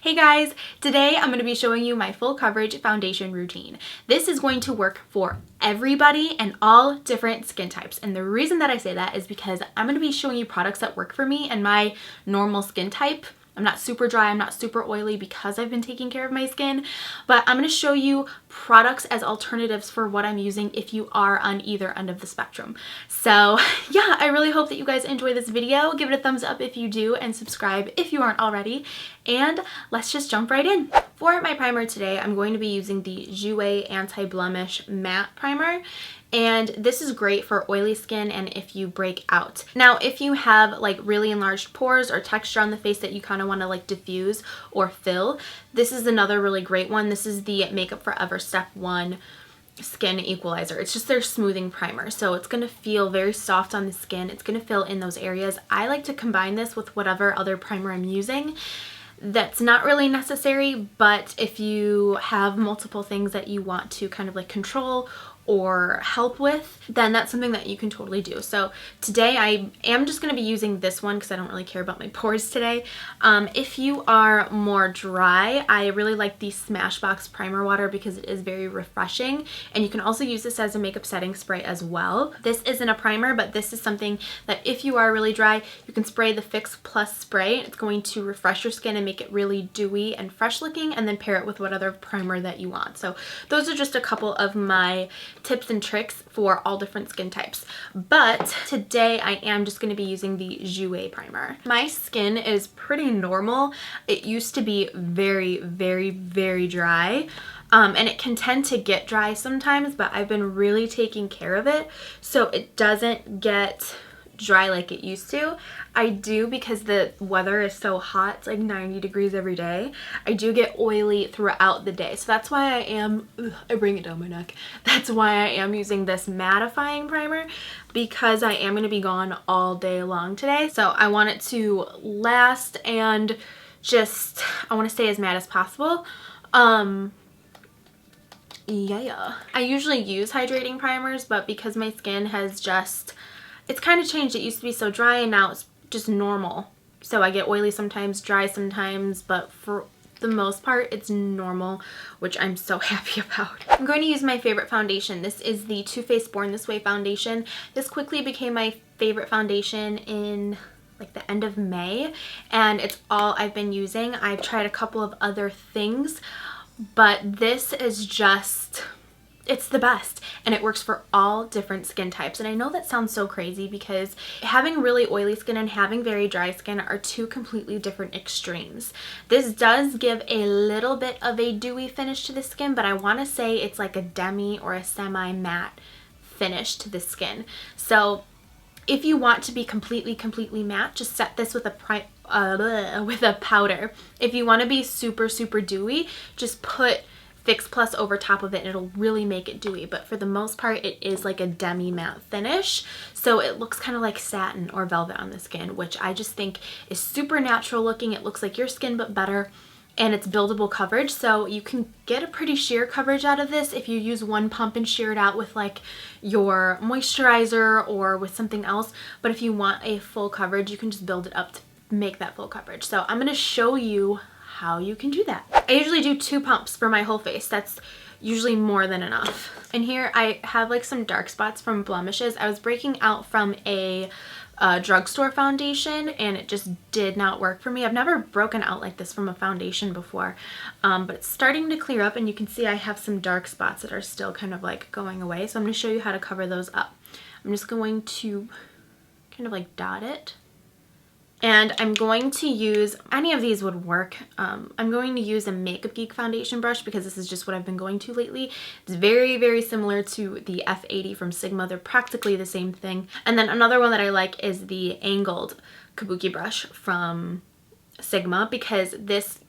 Hey guys, today I'm going to be showing you my full coverage foundation routine. This is going to work for everybody and all different skin types. And the reason that I say that is because I'm going to be showing you products that work for me and my normal skin type. I'm not super dry, I'm not super oily because I've been taking care of my skin, but I'm going to show you products as alternatives for what I'm using if you are on either end of the spectrum. So yeah, I really hope that you guys enjoy this video. Give it a thumbs up if you do and subscribe if you aren't already. And let's just jump right in. For my primer today, I'm going to be using the Dewy Anti-Blemish Matte Primer. And this is great for oily skin and if you break out. Now, if you have like really enlarged pores or texture on the face that you kind of want to like diffuse or fill, this is another really great one. This is the Makeup Forever Step 1 Skin Equalizer. It's just their smoothing primer. So it's going to feel very soft on the skin. It's going to fill in those areas. I like to combine this with whatever other primer I'm using. That's not really necessary, but if you have multiple things that you want to kind of like control or help with, then that's something that you can totally do. So today I am just going to be using this one because I don't really care about my pores today. If you are more dry, I really like the Smashbox Primer Water because it is very refreshing, and you can also use this as a makeup setting spray as well. This isn't a primer, but this is something that if you are really dry, you can spray the Fix Plus spray. It's going to refresh your skin and make it really dewy and fresh looking, and then pair it with what other primer that you want. So those are just a couple of my tips and tricks for all different skin types. But today I am just going to be using the Dewy primer. My skin is pretty normal. It used to be very, very, very dry. And it can tend to get dry sometimes, but I've been really taking care of it so it doesn't get dry like it used to. I do, because the weather is so hot, it's like 90 degrees every day, I do get oily throughout the day. So that's why I bring it down my neck. That's why I am using this mattifying primer, because I am going to be gone all day long today. So I want it to last and just, I want to stay as matte as possible. Yeah. I usually use hydrating primers, but because my skin has just, it's kind of changed. It used to be so dry and now it's just normal. So I get oily sometimes, dry sometimes, but for the most part it's normal, which I'm so happy about. I'm going to use my favorite foundation. This is the Too Faced Born This Way foundation. This quickly became my favorite foundation in like the end of May, and it's all I've been using. I've tried a couple of other things, but this is just, it's the best, and it works for all different skin types. And I know that sounds so crazy because having really oily skin and having very dry skin are two completely different extremes. This does give a little bit of a dewy finish to the skin, but I want to say it's like a demi or a semi-matte finish to the skin. So if you want to be completely matte, just set this with a powder. If you want to be super dewy, just put Fix Plus over top of it and it'll really make it dewy. But for the most part, it is like a demi matte finish, so it looks kind of like satin or velvet on the skin, which I just think is super natural looking. It looks like your skin but better, and it's buildable coverage, so you can get a pretty sheer coverage out of this if you use one pump and shear it out with like your moisturizer or with something else. But if you want a full coverage, you can just build it up to make that full coverage. So I'm going to show you how you can do that. I usually do 2 pumps for my whole face. That's usually more than enough. And here I have like some dark spots from blemishes. I was breaking out from a drugstore foundation and it just did not work for me. I've never broken out like this from a foundation before, but it's starting to clear up, and you can see I have some dark spots that are still kind of like going away. So I'm going to show you how to cover those up. I'm just going to kind of like dot it. And I'm going to use, any of these would work. I'm going to use a Makeup Geek foundation brush because this is just what I've been going to lately. It's very similar to the F80 from Sigma. They're practically the same thing. And then another one that I like is the angled kabuki brush from Sigma, because this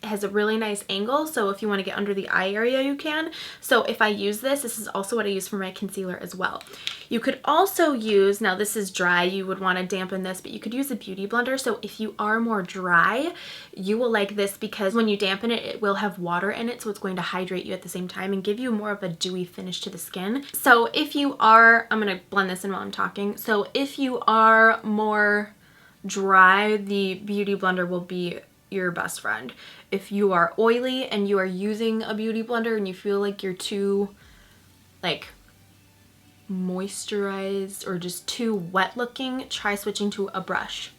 has a really nice angle, so if you want to get under the eye area you can. So if I use this, this is also what I use for my concealer as well. You could also use, now this is dry, you would want to dampen this, but you could use a beauty blender. So if you are more dry, you will like this because when you dampen it, it will have water in it, so it's going to hydrate you at the same time and give you more of a dewy finish to the skin. So if you are, I'm going to blend this in while I'm talking. So if you are more dry, the beauty blender will be your best friend. If you are oily and you are using a beauty blender and you feel like you're too like moisturized or just too wet looking, try switching to a brush.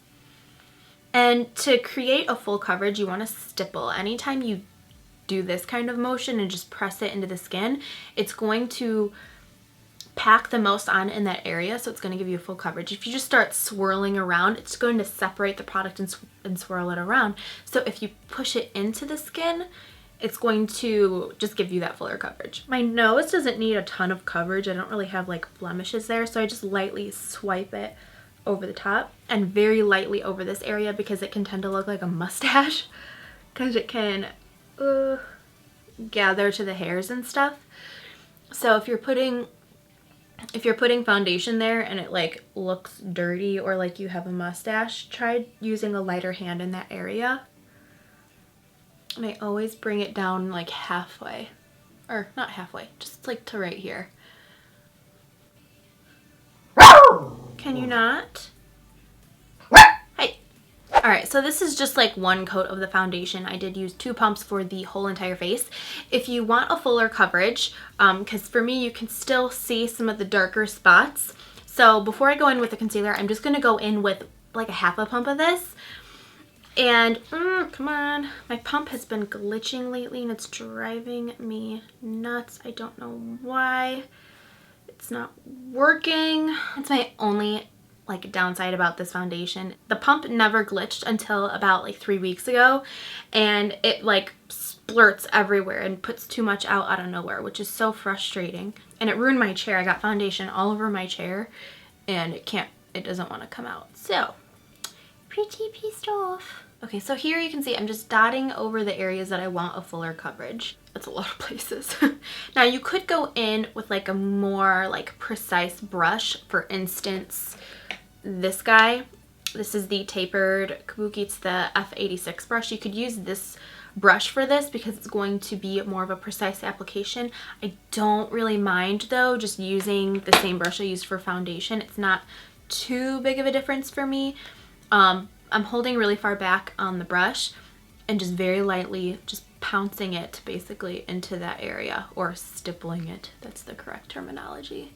And to create a full coverage, you want to stipple. Anytime you do this kind of motion and just press it into the skin, it's going to pack the most on in that area, so it's going to give you a full coverage. If you just start swirling around, it's going to separate the product and swirl it around. So if you push it into the skin, it's going to just give you that fuller coverage. My nose doesn't need a ton of coverage. I don't really have like blemishes there, so I just lightly swipe it over the top and very lightly over this area because it can tend to look like a mustache because it can gather to the hairs and stuff. So if you're putting foundation there and it like looks dirty or like you have a mustache, try using a lighter hand in that area. And I always bring it down like halfway, or not halfway, just like to right here. Can you not? Hey. Alright, so this is just like one coat of the foundation. I did use 2 pumps for the whole entire face. If you want a fuller coverage, because for me you can still see some of the darker spots. So before I go in with the concealer, I'm just going to go in with like a half a pump of this. And come on, my pump has been glitching lately and it's driving me nuts. I don't know why it's not working. It's my only like downside about this foundation. The pump never glitched until about like 3 weeks ago, and it like splurts everywhere and puts too much out of nowhere, which is so frustrating. And it ruined my chair. I got foundation all over my chair and it doesn't want to come out. So pretty pissed off. Okay, so here you can see I'm just dotting over the areas that I want a fuller coverage. That's a lot of places. Now you could go in with like a more like precise brush. For instance, this guy. This is the tapered Kabuki. It's the F86 brush. You could use this brush for this because it's going to be more of a precise application. I don't really mind though just using the same brush I used for foundation. It's not too big of a difference for me. I'm holding really far back on the brush and just very lightly just pouncing it basically into that area, or stippling it. That's the correct terminology.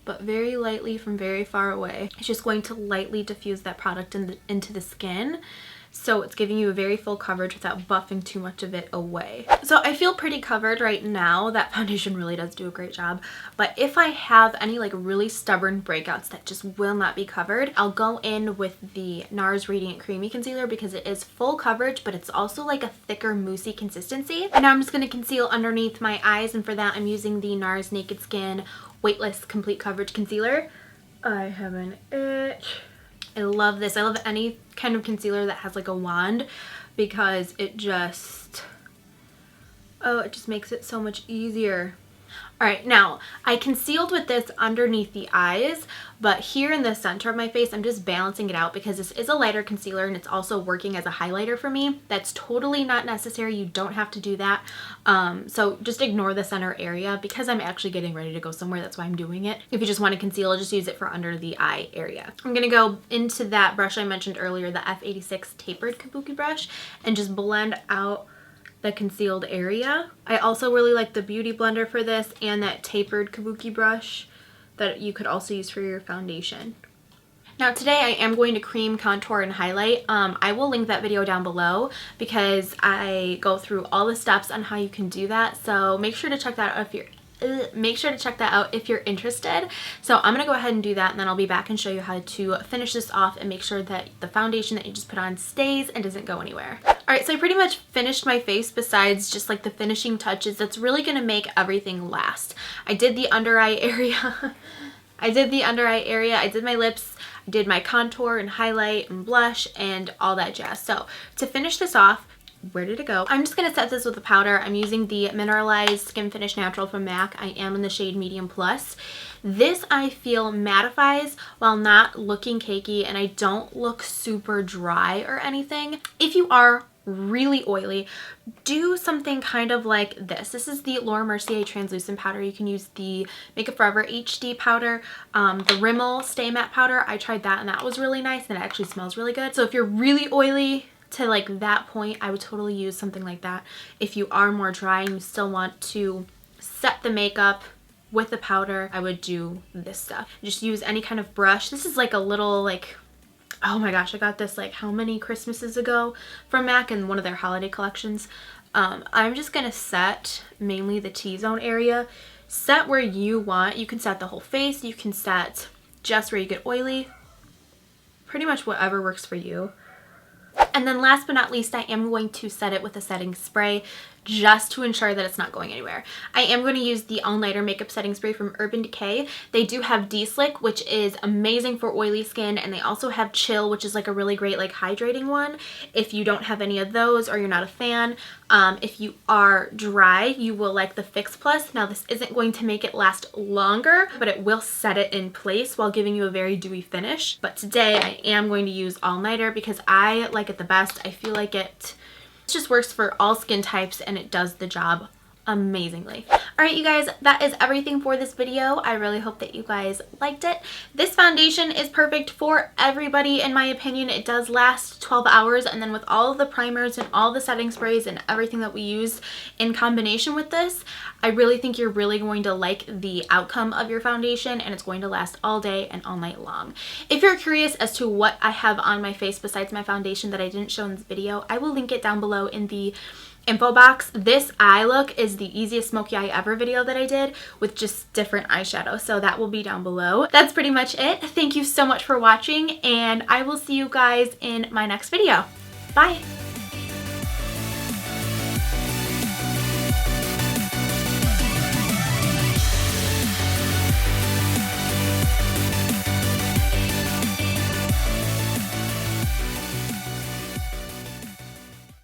But very lightly from very far away. It's just going to lightly diffuse that product into the skin. So it's giving you a very full coverage without buffing too much of it away. So I feel pretty covered right now. That foundation really does do a great job. But if I have any like really stubborn breakouts that just will not be covered, I'll go in with the NARS Radiant Creamy Concealer because it is full coverage, but it's also like a thicker moussey consistency. And now I'm just going to conceal underneath my eyes, and for that I'm using the NARS Naked Skin Weightless Complete Coverage Concealer. I have an itch. I love this. I love any kind of concealer that has like a wand because it just makes it so much easier. Alright, now I concealed with this underneath the eyes, but here in the center of my face I'm just balancing it out because this is a lighter concealer and it's also working as a highlighter for me. That's totally not necessary. You don't have to do that. So just ignore the center area because I'm actually getting ready to go somewhere. That's why I'm doing it. If you just want to conceal, just use it for under the eye area. I'm going to go into that brush I mentioned earlier, the F86 tapered Kabuki brush, and just blend out the concealed area. I also really like the beauty blender for this and that tapered Kabuki brush that you could also use for your foundation. Now today I am going to cream, contour, and highlight. I will link that video down below because I go through all the steps on how you can do that. So make sure to check that out if you're interested. So I'm gonna go ahead and do that, and then I'll be back and show you how to finish this off and make sure that the foundation that you just put on stays and doesn't go anywhere. Alright, so I pretty much finished my face besides just like the finishing touches. That's really gonna make everything last. I did the under eye area. I did my lips, I did my contour and highlight and blush and all that jazz. So to finish this off, where did it go? I'm just going to set this with a powder. I'm using the Mineralized Skinfinish Natural from MAC. I am in the shade Medium Plus. This I feel mattifies while not looking cakey, and I don't look super dry or anything. If you are really oily, do something kind of like this. This is the Laura Mercier translucent powder. You can use the Makeup Forever HD powder, the Rimmel Stay Matte powder. I tried that and that was really nice and it actually smells really good. So if you're really oily, to like that point, I would totally use something like that. If you are more dry and you still want to set the makeup with the powder, I would do this stuff. Just use any kind of brush. This is like a little like, oh my gosh, I got this like how many Christmases ago from MAC in one of their holiday collections. I'm just gonna set mainly the T-zone area. Set where you want. You can set the whole face. You can set just where you get oily. Pretty much whatever works for you. And then last but not least, I am going to set it with a setting spray just to ensure that it's not going anywhere. I am going to use the All Nighter Makeup Setting Spray from Urban Decay. They do have D-Slick, which is amazing for oily skin, and they also have Chill, which is like a really great like hydrating one. If you don't have any of those or you're not a fan, if you are dry, you will like the Fix Plus. Now this isn't going to make it last longer, but it will set it in place while giving you a very dewy finish. But today I am going to use All Nighter because I like it the best. I feel like it just works for all skin types and it does the job amazingly. Alright you guys, that is everything for this video. I really hope that you guys liked it. This foundation is perfect for everybody in my opinion. It does last 12 hours, and then with all of the primers and all the setting sprays and everything that we used in combination with this, I really think you're really going to like the outcome of your foundation, and it's going to last all day and all night long. If you're curious as to what I have on my face besides my foundation that I didn't show in this video, I will link it down below in the info box. This eye look is the easiest smoky eye ever video that I did with just different eyeshadow, so that will be down below. That's pretty much it. Thank you so much for watching, and I will see you guys in my next video. Bye!